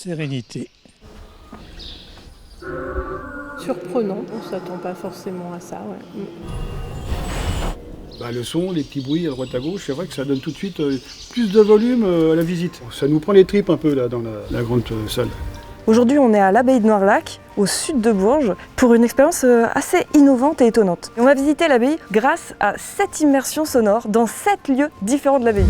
sérénité. Surprenant, on ne s'attend pas forcément à ça. Ouais. Le son, les petits bruits à droite à gauche, c'est vrai que ça donne tout de suite plus de volume à la visite. Ça nous prend les tripes un peu là dans la grande salle. Aujourd'hui, on est à l'abbaye de Noirlac, au sud de Bourges, pour une expérience assez innovante et étonnante. On va visiter l'abbaye grâce à 7 immersions sonores dans 7 lieux différents de l'abbaye.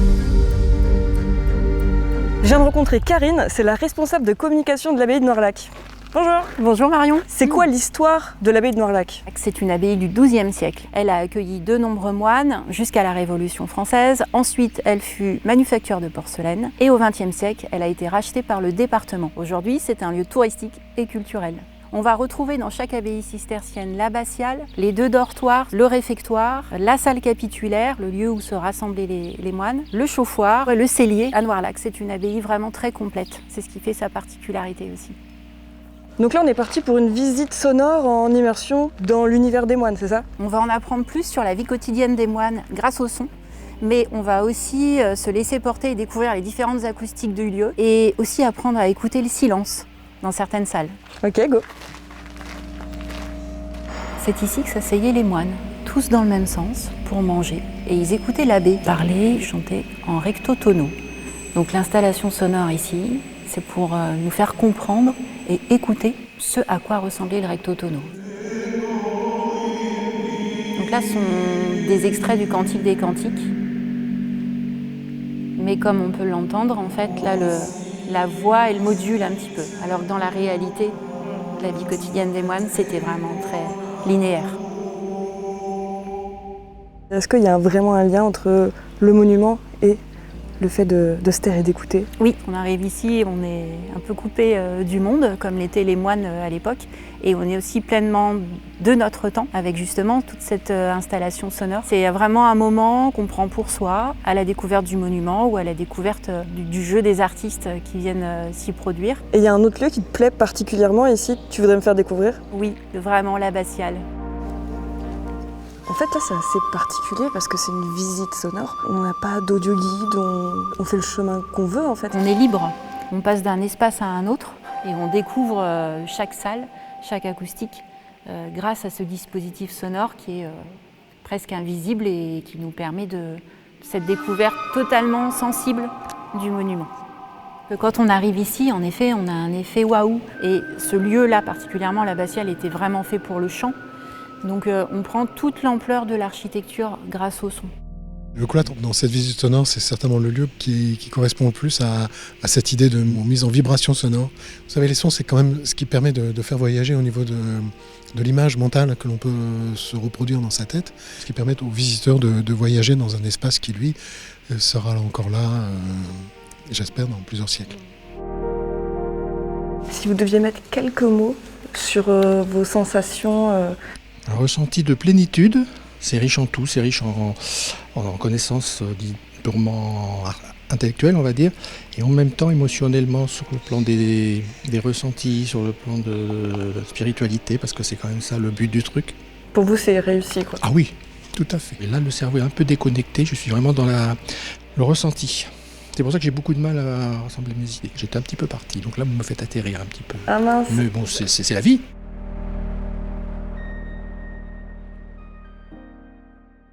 Je viens de rencontrer Karine, c'est la responsable de communication de l'abbaye de Noirlac. Bonjour. Bonjour Marion. C'est quoi l'histoire de l'abbaye de Noirlac ? C'est une abbaye du XIIe siècle. Elle a accueilli de nombreux moines jusqu'à la Révolution française. Ensuite, elle fut manufacture de porcelaine. Et au XXe siècle, elle a été rachetée par le département. Aujourd'hui, c'est un lieu touristique et culturel. On va retrouver dans chaque abbaye cistercienne l'abbatiale, les 2 dortoirs, le réfectoire, la salle capitulaire, le lieu où se rassemblaient les moines, le chauffoir, le cellier. À Noirlac, c'est une abbaye vraiment très complète. C'est ce qui fait sa particularité aussi. Donc là, on est parti pour une visite sonore en immersion dans l'univers des moines, c'est ça ? On va en apprendre plus sur la vie quotidienne des moines grâce au son, mais on va aussi se laisser porter et découvrir les différentes acoustiques du lieu et aussi apprendre à écouter le silence dans certaines salles. Ok, go. C'est ici que s'asseyaient les moines, tous dans le même sens, pour manger. Et ils écoutaient l'abbé parler, chanter en recto tono. Donc l'installation sonore ici, c'est pour nous faire comprendre et écouter ce à quoi ressemblait le recto tono. Donc là, ce sont des extraits du Cantique des Cantiques. Mais comme on peut l'entendre, en fait, là, la voix, elle module un petit peu. Alors que dans la réalité, la vie quotidienne des moines, c'était vraiment très linéaire. Est-ce qu'il y a vraiment un lien entre le monument et le fait de se taire et d'écouter ? Oui, on arrive ici, on est un peu coupé du monde, comme l'étaient les moines à l'époque, et on est aussi pleinement de notre temps, avec justement toute cette installation sonore. C'est vraiment un moment qu'on prend pour soi, à la découverte du monument ou à la découverte du jeu des artistes qui viennent s'y produire. Et il y a un autre lieu qui te plaît particulièrement ici, que tu voudrais me faire découvrir ? Oui, vraiment l'abbatiale. En fait, là, c'est assez particulier parce que c'est une visite sonore. On n'a pas d'audio guide, on fait le chemin qu'on veut, en fait. On est libre, on passe d'un espace à un autre et on découvre chaque salle, chaque acoustique grâce à ce dispositif sonore qui est presque invisible et qui nous permet de cette découverte totalement sensible du monument. Quand on arrive ici, en effet, on a un effet waouh. Et ce lieu-là, particulièrement l'abbatiale, était vraiment fait pour le chant. Donc on prend toute l'ampleur de l'architecture grâce au son. Le cloître, dans cette visite sonore, c'est certainement le lieu qui correspond le plus à cette idée de mise en vibration sonore. Vous savez, les sons, c'est quand même ce qui permet de faire voyager au niveau de l'image mentale que l'on peut se reproduire dans sa tête, ce qui permet aux visiteurs de voyager dans un espace qui, lui, sera encore là, j'espère, dans plusieurs siècles. Si vous deviez mettre quelques mots sur vos sensations... Un ressenti de plénitude, c'est riche en tout, c'est riche en connaissances purement intellectuelles, on va dire, et en même temps émotionnellement sur le plan des ressentis, sur le plan de la spiritualité, parce que c'est quand même ça le but du truc. Pour vous, c'est réussi, quoi. Ah oui, tout à fait. Et là, le cerveau est un peu déconnecté, je suis vraiment dans le ressenti. C'est pour ça que j'ai beaucoup de mal à rassembler mes idées. J'étais un petit peu parti, donc là, vous me faites atterrir un petit peu. Ah mince. Mais bon, c'est la vie.